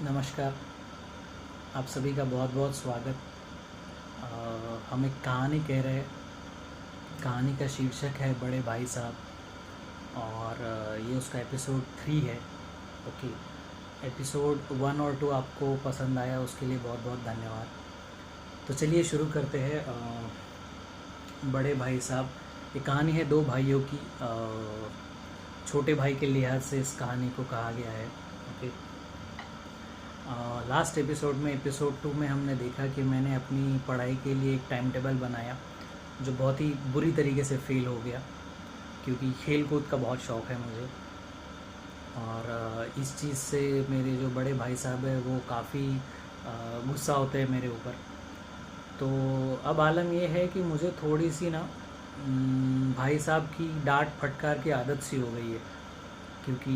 नमस्कार। आप सभी का बहुत बहुत स्वागत। हम एक कहानी कह रहे हैं। कहानी का शीर्षक है बड़े भाई साहब और ये उसका एपिसोड 3 है। ओके। एपिसोड 1 और 2 आपको पसंद आया उसके लिए बहुत बहुत धन्यवाद। तो चलिए शुरू करते हैं। बड़े भाई साहब, ये कहानी है दो भाइयों की। छोटे भाई के लिहाज से इस कहानी को कहा गया है। ओके। लास्ट एपिसोड में, एपिसोड 2 में हमने देखा कि मैंने अपनी पढ़ाई के लिए एक टाइम टेबल बनाया जो बहुत ही बुरी तरीके से फेल हो गया, क्योंकि खेल कूद का बहुत शौक़ है मुझे। और इस चीज़ से मेरे जो बड़े भाई साहब हैं वो काफ़ी गुस्सा होते हैं मेरे ऊपर। तो अब आलम ये है कि मुझे थोड़ी सी ना भाई साहब की डांट फटकार की आदत सी हो गई है, क्योंकि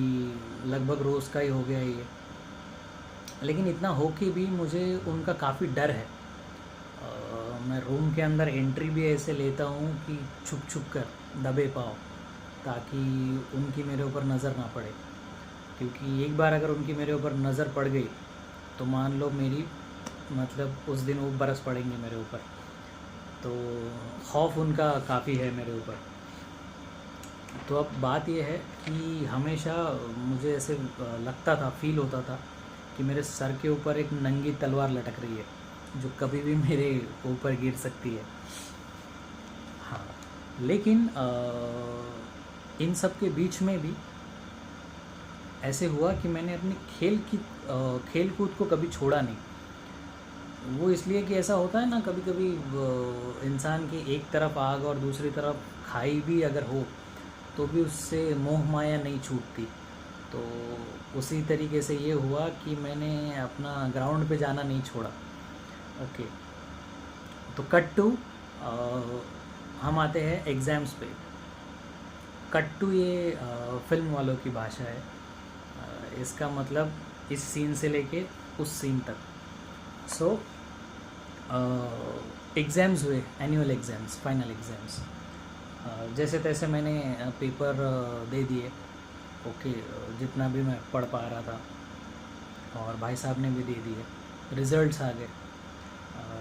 लगभग रोज़ का ही हो गया ये। लेकिन इतना हो के भी मुझे उनका काफ़ी डर है। मैं रूम के अंदर एंट्री भी ऐसे लेता हूँ कि छुप छुप कर दबे पाँव, ताकि उनकी मेरे ऊपर नज़र ना पड़े। क्योंकि एक बार अगर उनकी मेरे ऊपर नज़र पड़ गई तो मान लो मेरी मतलब उस दिन वो बरस पड़ेंगे मेरे ऊपर। तो खौफ उनका काफ़ी है मेरे ऊपर। तो अब बात यह है कि हमेशा मुझे ऐसे लगता था, फील होता था कि मेरे सर के ऊपर एक नंगी तलवार लटक रही है जो कभी भी मेरे ऊपर गिर सकती है। हाँ, लेकिन इन सब के बीच में भी ऐसे हुआ कि मैंने अपनी खेल कूद को कभी छोड़ा नहीं। वो इसलिए कि ऐसा होता है ना, कभी कभी इंसान की एक तरफ आग और दूसरी तरफ खाई भी अगर हो तो भी उससे मोह माया नहीं छूटती। तो उसी तरीके से ये हुआ कि मैंने अपना ग्राउंड पे जाना नहीं छोड़ा। ओके। तो कट टू हम आते हैं एग्ज़ाम्स पे। कट टू ये फिल्म वालों की भाषा है। इसका मतलब इस सीन से लेके उस सीन तक। सो एग्ज़ाम्स हुए, एनुअल एग्ज़ाम्स, फाइनल एग्ज़ाम्स। जैसे तैसे मैंने पेपर दे दिए। ओके। जितना भी मैं पढ़ पा रहा था, और भाई साहब ने भी दे दिए। रिज़ल्ट्स आ गए।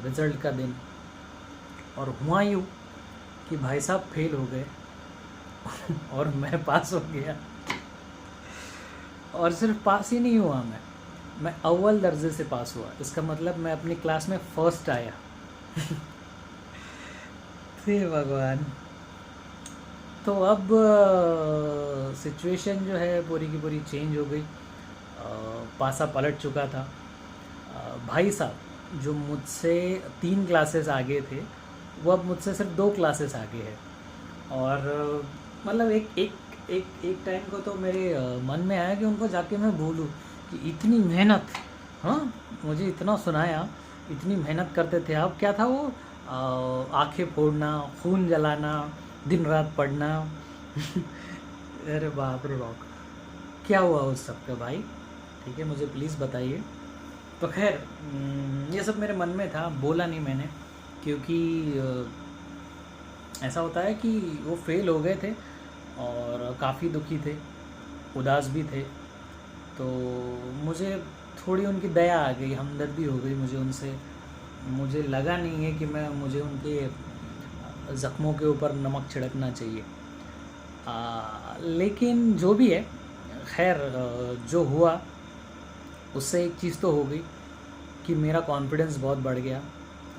रिज़ल्ट का दिन, और हुआ यूँ कि भाई साहब फेल हो गए और मैं पास हो गया। और सिर्फ पास ही नहीं हुआ, मैं अव्वल दर्जे से पास हुआ। इसका मतलब मैं अपनी क्लास में फर्स्ट आया। हे भगवान। तो अब सिचुएशन जो है पूरी की पूरी चेंज हो गई। पासा पलट चुका था। भाई साहब जो मुझसे 3 क्लासेस आगे थे, वो अब मुझसे सिर्फ 2 क्लासेस आगे है। और मतलब एक एक एक एक टाइम को तो मेरे मन में आया कि उनको जाके मैं बोलूँ कि इतनी मेहनत, हाँ, मुझे इतना सुनाया, इतनी मेहनत करते थे आप, क्या था वो, आंखें फोड़ना, खून जलाना, दिन रात पढ़ना। अरे बाप रे बाप, क्या हुआ उस सब का भाई? ठीक है, मुझे प्लीज़ बताइए। तो खैर ये सब मेरे मन में था, बोला नहीं मैंने, क्योंकि ऐसा होता है कि वो फेल हो गए थे और काफ़ी दुखी थे, उदास भी थे। तो मुझे थोड़ी उनकी दया आ गई, हमदर्दी हो गई मुझे उनसे। मुझे लगा नहीं है कि मुझे उनके ज़ख्मों के ऊपर नमक छिड़कना चाहिए। लेकिन जो भी है, खैर जो हुआ उससे एक चीज़ तो हो गई कि मेरा कॉन्फिडेंस बहुत बढ़ गया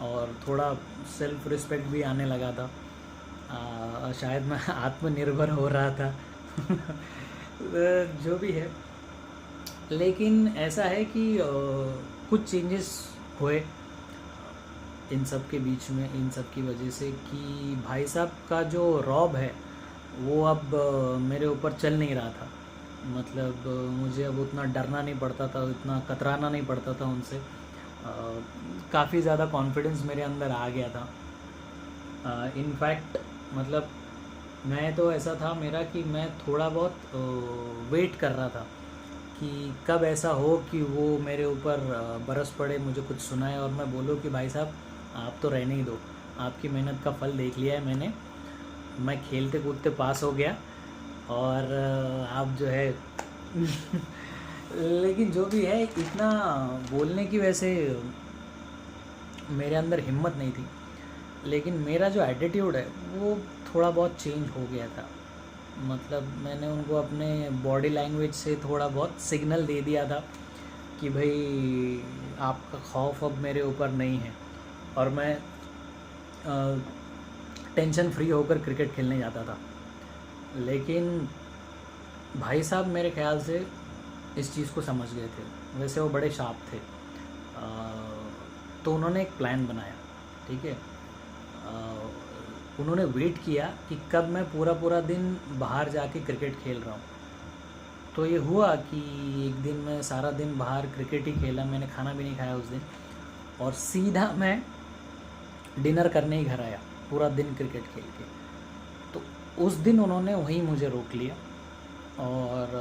और थोड़ा सेल्फ रिस्पेक्ट भी आने लगा था। शायद मैं आत्मनिर्भर हो रहा था। जो भी है, लेकिन ऐसा है कि कुछ चेंजेस हुए इन सब के बीच में, इन सब की वजह से, कि भाई साहब का जो रौब है वो अब मेरे ऊपर चल नहीं रहा था। मतलब मुझे अब उतना डरना नहीं पड़ता था, इतना कतराना नहीं पड़ता था उनसे। काफ़ी ज़्यादा कॉन्फिडेंस मेरे अंदर आ गया था। इनफैक्ट मतलब मैं तो ऐसा था मेरा कि मैं थोड़ा बहुत वेट कर रहा था कि कब ऐसा हो कि वो मेरे ऊपर बरस पड़े, मुझे कुछ सुनाए और मैं बोलूँ कि भाई साहब आप तो रहने ही दो, आपकी मेहनत का फल देख लिया है मैंने, मैं खेलते कूदते पास हो गया, और आप जो है लेकिन जो भी है, इतना बोलने की वैसे मेरे अंदर हिम्मत नहीं थी, लेकिन मेरा जो एटीट्यूड है वो थोड़ा बहुत चेंज हो गया था। मतलब मैंने उनको अपने बॉडी लैंग्वेज से थोड़ा बहुत सिग्नल दे दिया था कि भाई आपका खौफ अब मेरे ऊपर नहीं है, और मैं टेंशन फ्री होकर क्रिकेट खेलने जाता था। लेकिन भाई साहब मेरे ख्याल से इस चीज़ को समझ गए थे, वैसे वो बड़े शार्प थे। तो उन्होंने एक प्लान बनाया, ठीक है। उन्होंने वेट किया कि कब मैं पूरा पूरा दिन बाहर जाके क्रिकेट खेल रहा हूँ। तो ये हुआ कि एक दिन मैं सारा दिन बाहर क्रिकेट ही खेला, मैंने खाना भी नहीं खाया उस दिन, और सीधा मैं डिनर करने ही घर आया पूरा दिन क्रिकेट खेल के। तो उस दिन उन्होंने वहीं मुझे रोक लिया, और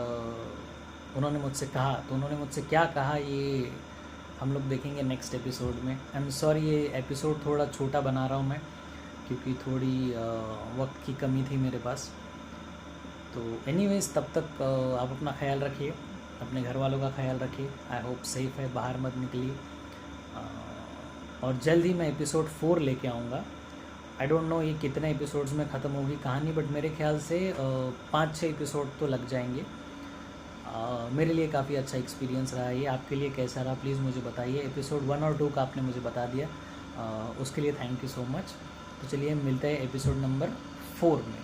उन्होंने मुझसे कहा, तो उन्होंने मुझसे क्या कहा ये हम लोग देखेंगे नेक्स्ट एपिसोड में। आई एम सॉरी, ये एपिसोड थोड़ा छोटा बना रहा हूँ मैं, क्योंकि थोड़ी वक्त की कमी थी मेरे पास। तो एनीवेज़, तब तक आप अपना ख्याल रखिए, अपने घर वालों का ख्याल रखिए। आई होप सेफ़ है, बाहर मत निकलिए। और जल्द ही मैं एपिसोड 4 लेके आऊँगा। आई डोंट नो ये कितने एपिसोड्स में ख़त्म होगी कहानी, बट मेरे ख्याल से 5-6 एपिसोड तो लग जाएंगे। मेरे लिए काफ़ी अच्छा एक्सपीरियंस रहा ये। आपके लिए कैसा रहा प्लीज़ मुझे बताइए। एपिसोड 1 और 2 का आपने मुझे बता दिया, उसके लिए थैंक यू सो मच। तो चलिए मिलते हैं एपिसोड नंबर 4 में।